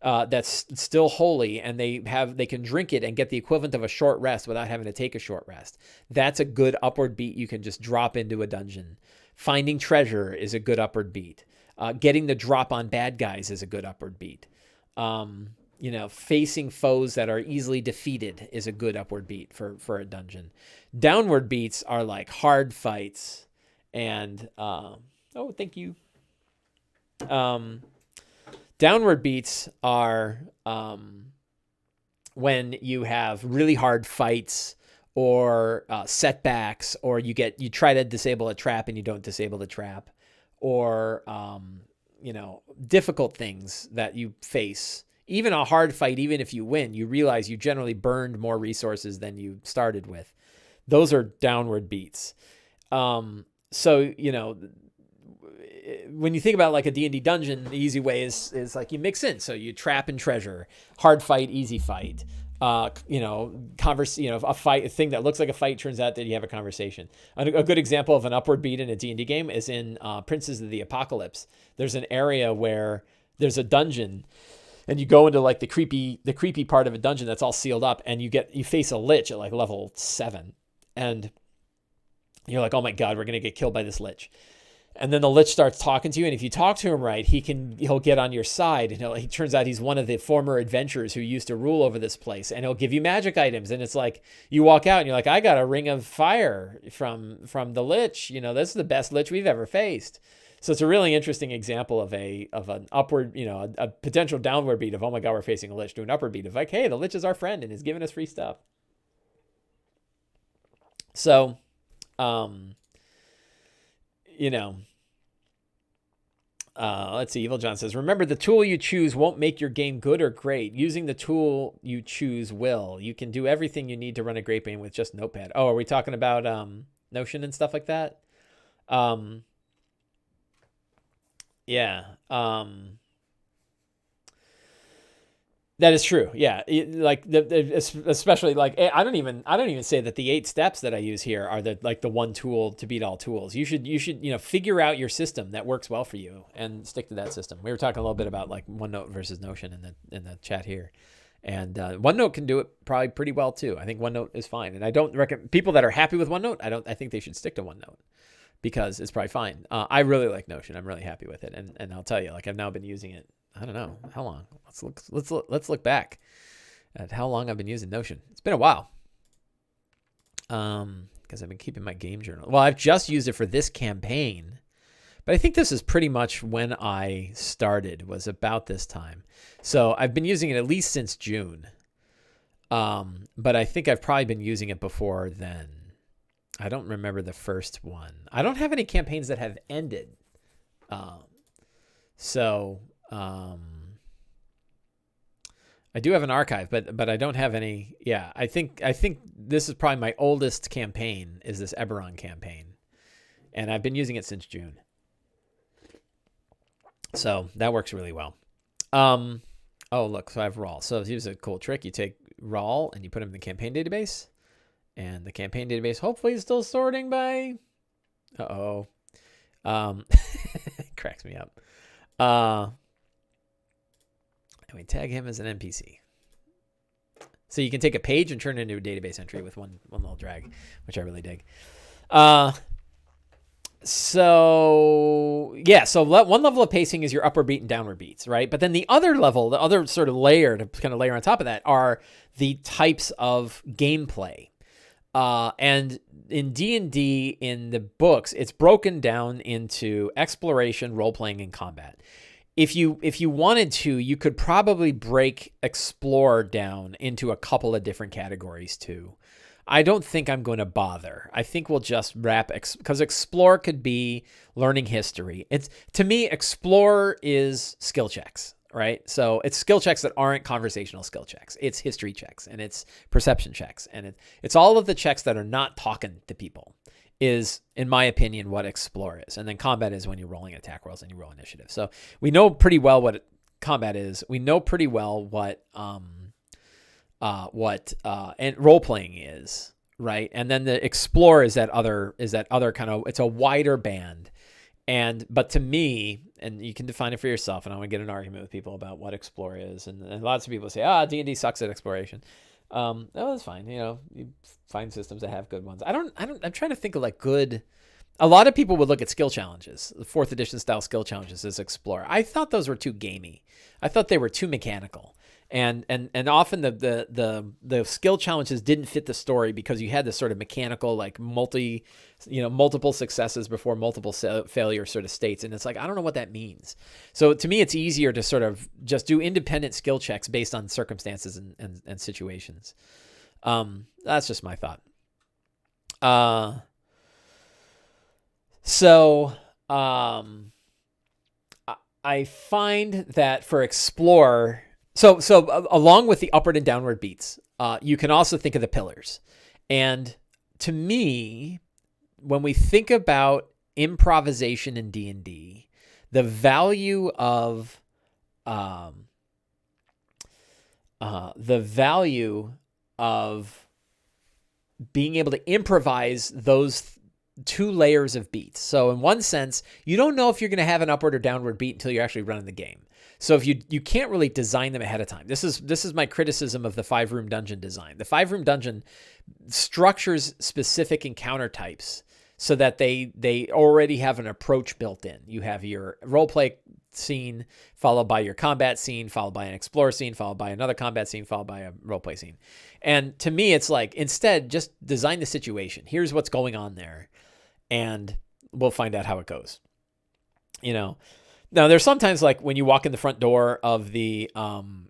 that's still holy, and they can drink it and get the equivalent of a short rest without having to take a short rest. That's a good upward beat you can just drop into a dungeon. Finding treasure is a good upward beat. Getting the drop on bad guys is a good upward beat. Facing foes that are easily defeated is a good upward beat for a dungeon. Downward beats are like hard fights and thank you. Downward beats are when you have really hard fights or setbacks, or you try to disable a trap and you don't disable the trap, or difficult things that you face. Even a hard fight, even if you win, you realize you generally burned more resources than you started with. Those are downward beats. When you think about like a D&D dungeon, the easy way is like you mix in. So you trap and treasure, hard fight, easy fight. A thing that looks like a fight turns out that you have a conversation. A good example of an upward beat in a D&D game is in Princes of the Apocalypse. There's an area where there's a dungeon, and you go into like the creepy part of a dungeon that's all sealed up, and you face a lich at like level 7, and you're like, oh my god, we're gonna get killed by this lich. And then the lich starts talking to you, and if you talk to him right, he'll get on your side, and he turns out he's one of the former adventurers who used to rule over this place, and he'll give you magic items. And it's like you walk out and you're like, I got a ring of fire from the lich. This is the best lich we've ever faced. So it's a really interesting example of an upward, a potential downward beat of, oh my god, we're facing a lich, to an upward beat of like, hey, the lich is our friend and is giving us free stuff. So, let's see. Evil John says, remember, the tool you choose won't make your game good or great. Using the tool you choose will. You can do everything you need to run a great game with just Notepad. Oh, are we talking about Notion and stuff like that? Yeah. That is true. Yeah. Especially like, I don't even say that the 8 steps that I use here are the one tool to beat all tools. You should, figure out your system that works well for you and stick to that system. We were talking a little bit about like OneNote versus Notion in the chat here. And OneNote can do it probably pretty well too. I think OneNote is fine. And I don't recommend people that are happy with OneNote. I think they should stick to OneNote because it's probably fine. I really like Notion. I'm really happy with it. And I'll tell you, like, I've now been using it. I don't know how long. Let's look back at how long I've been using Notion. It's been a while. Because I've been keeping my game journal. Well, I've just used it for this campaign, but I think this is pretty much when I started, was about this time. So I've been using it at least since June. But I think I've probably been using it before then. I don't remember the first one. I don't have any campaigns that have ended. I do have an archive, but I don't have any. Yeah, I think this is probably my oldest campaign, is this Eberron campaign, and I've been using it since June. So that works really well. Oh look, so I have raw. So here's a cool trick: you take raw and you put them in the campaign database, and the campaign database hopefully is still sorting by. It cracks me up. And we tag him as an NPC. So you can take a page and turn it into a database entry with one little drag, which I really dig. So one level of pacing is your upward beat and downward beats, right? But then the other level, the other sort of layer to kind of layer on top of that are the types of gameplay. And in D&D, in the books, it's broken down into exploration, role-playing, and combat. If you wanted to, you could probably break explore down into a couple of different categories too. I don't think I'm going to bother. I think we'll just wrap because explore could be learning history. To me, explore is skill checks, right? So it's skill checks that aren't conversational skill checks. It's history checks and it's perception checks. And it's all of the checks that are not talking to people is, in my opinion, what explore is. And then combat is when you're rolling attack rolls and you roll initiative. So we know pretty well what combat is. We know pretty well what and role playing is, right? And then the explore is that other kind of, it's a wider band. But to me, and you can define it for yourself, and I want to get an argument with people about what explore is. And lots of people say, D&D sucks at exploration. No, that's fine. You find systems that have good ones. I'm trying to think of like good. A lot of people would look at skill challenges, the 4th edition style skill challenges as explore. I thought those were too gamey. I thought they were too mechanical. And often the skill challenges didn't fit the story because you had this sort of mechanical, like multiple successes before multiple failure sort of states. And it's like, I don't know what that means. So to me, it's easier to sort of just do independent skill checks based on circumstances and situations. That's just my thought. I find that for explore, so along with the upward and downward beats, you can also think of the pillars. And to me, when we think about improvisation in D&D, the value of being able to improvise those 2 layers of beats. So in one sense, you don't know if you're going to have an upward or downward beat until you're actually running the game. So if you can't really design them ahead of time. This is my criticism of the 5-room dungeon design. The 5-room dungeon structures specific encounter types so that they already have an approach built in. You have your roleplay scene, followed by your combat scene, followed by an explore scene, followed by another combat scene, followed by a roleplay scene. And to me, it's like, instead, just design the situation. Here's what's going on there, and we'll find out how it goes. Now, there's sometimes like when you walk in the front door of the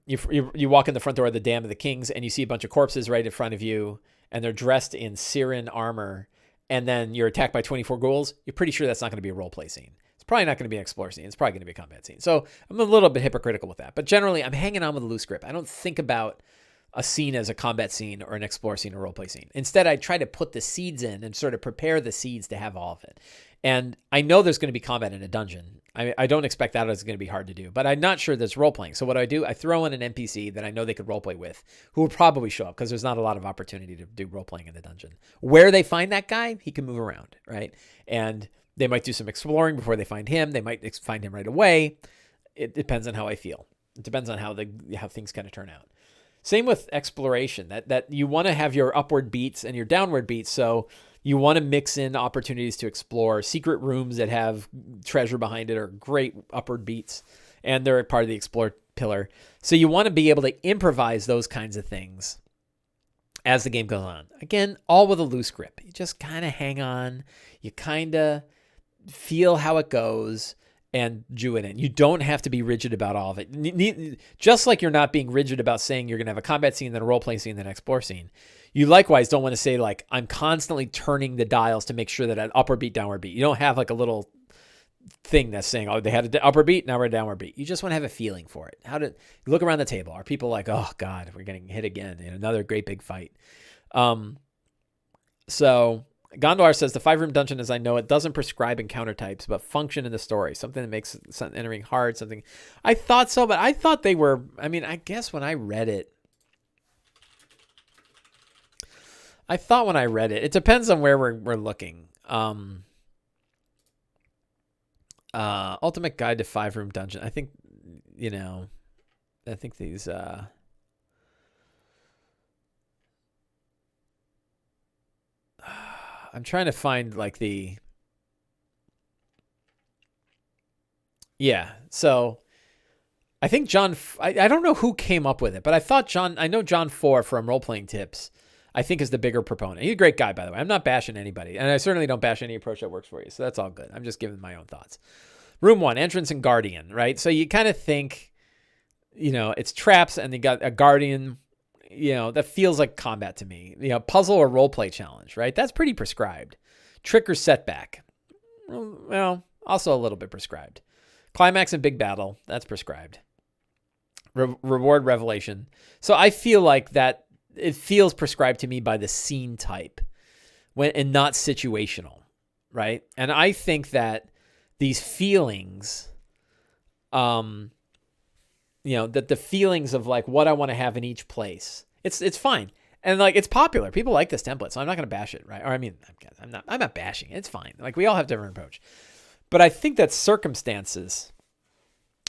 you walk in the front door of the Dam of the Kings and you see a bunch of corpses right in front of you and they're dressed in Siren armor, and then you're attacked by 24 ghouls. You're pretty sure that's not going to be a role play scene. It's probably not going to be an explore scene. It's probably going to be a combat scene. So I'm a little bit hypocritical with that. But generally, I'm hanging on with a loose grip. I don't think about a scene as a combat scene or an explore scene or role play scene. Instead, I try to put the seeds in and sort of prepare the seeds to have all of it. And I know there's going to be combat in a dungeon. I don't expect that it's going to be hard to do, but I'm not sure there's role playing. So what do? I throw in an NPC that I know they could role play with, who will probably show up because there's not a lot of opportunity to do role playing in the dungeon. Where they find that guy, he can move around, right? And they might do some exploring before they find him. They might find him right away. It depends on how I feel. It depends on how things kind of turn out. Same with exploration, that you want to have your upward beats and your downward beats. So you want to mix in opportunities to explore. Secret rooms that have treasure behind it are great upward beats, and they're part of the explore pillar. So you want to be able to improvise those kinds of things as the game goes on. Again, all with a loose grip. You just kind of hang on. You kind of feel how it goes and jew it in. You don't have to be rigid about all of it. Just like you're not being rigid about saying you're going to have a combat scene, then a role-playing scene, then an explore scene. You likewise don't want to say, like, I'm constantly turning the dials to make sure that an upward beat, downward beat. You don't have like a little thing that's saying, oh, they had an upward beat, now we're a downward beat. You just want to have a feeling for it. You look around the table. Are people like, oh God, we're getting hit again in another great big fight? So Gondor says the 5-room dungeon, as I know it, doesn't prescribe encounter types, but function in the story. Something that makes entering hard. Something. I thought so, but I thought they were. I mean, I guess when I read it, it depends on where we're looking. Ultimate Guide to 5-Room Dungeon. I think these. I'm trying to find like so I think John, I don't know who came up with it, but I know John 4 from Role Playing Tips, I think is the bigger proponent. He's a great guy, by the way. I'm not bashing anybody, and I certainly don't bash any approach that works for you. So that's all good. I'm just giving my own thoughts. Room 1, entrance and guardian, right? So you kind of think, it's traps and you got a guardian, that feels like combat to me. Puzzle or role play challenge, right? That's pretty prescribed. Trick or setback. Well, also a little bit prescribed. Climax and big battle, that's prescribed. Reward revelation. So I feel like that it feels prescribed to me by the scene type and not situational, right? And I think that these feelings, that the feelings of like what I want to have in each place, it's fine. And like, it's popular. People like this template, so I'm not going to bash it, right? Or I mean, I'm not bashing it. It's fine. Like, we all have different approach. But I think that circumstances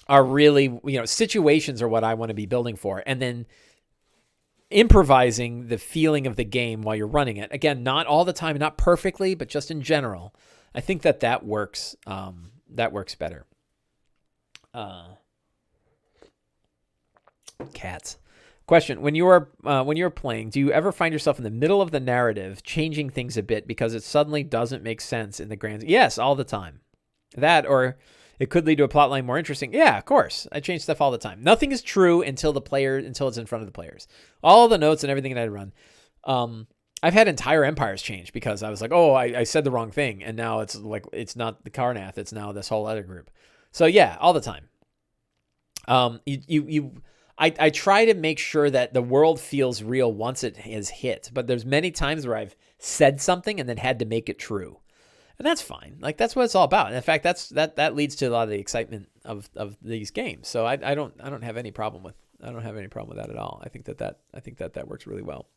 are really, situations are what I want to be building for. And then improvising the feeling of the game while you're running it. Again, not all the time, not perfectly, but just in general. I think that works. That works better. Cats. Question: When you're playing, do you ever find yourself in the middle of the narrative changing things a bit because it suddenly doesn't make sense in the grand? Yes, all the time. That, or it could lead to a plot line more interesting. Yeah, of course. I change stuff all the time. Nothing is true until it's in front of the players. All the notes and everything that I run. I've had entire empires change because I was like, oh, I said the wrong thing. And now it's like, it's not the Karnath. It's now this whole other group. So yeah, all the time. I try to make sure that the world feels real once it has hit, but there's many times where I've said something and then had to make it true. And that's fine. Like, that's what it's all about. And in fact, that leads to a lot of the excitement of these games. So I don't have any problem with that at all. I think that works really well.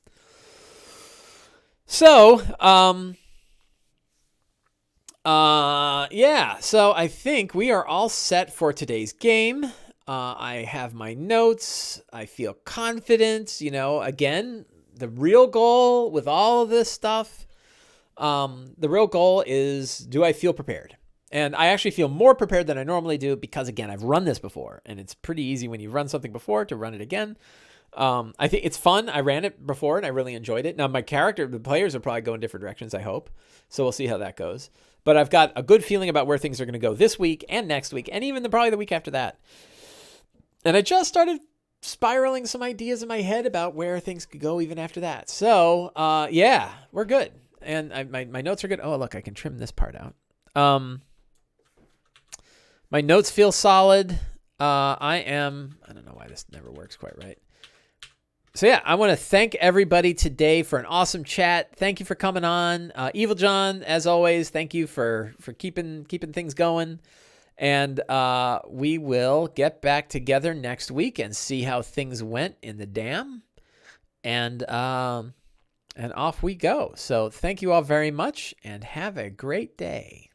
So, so I think we are all set for today's game. I have my notes. I feel confident. Again, the real goal with all of this stuff, the real goal is, do I feel prepared? And I actually feel more prepared than I normally do because, again, I've run this before, and it's pretty easy when you run something before to run it again. I think it's fun. I ran it before, and I really enjoyed it. Now, the players will probably go in different directions, I hope. So we'll see how that goes. But I've got a good feeling about where things are going to go this week and next week, and even probably the week after that. And I just started spiraling some ideas in my head about where things could go even after that. So, we're good. And my notes are good. Oh, look, I can trim this part out. My notes feel solid. I don't know why this never works quite right. So yeah, I want to thank everybody today for an awesome chat. Thank you for coming on. Evil John, as always, thank you for keeping things going. And we will get back together next week and see how things went in the dam. And off we go. So thank you all very much and have a great day.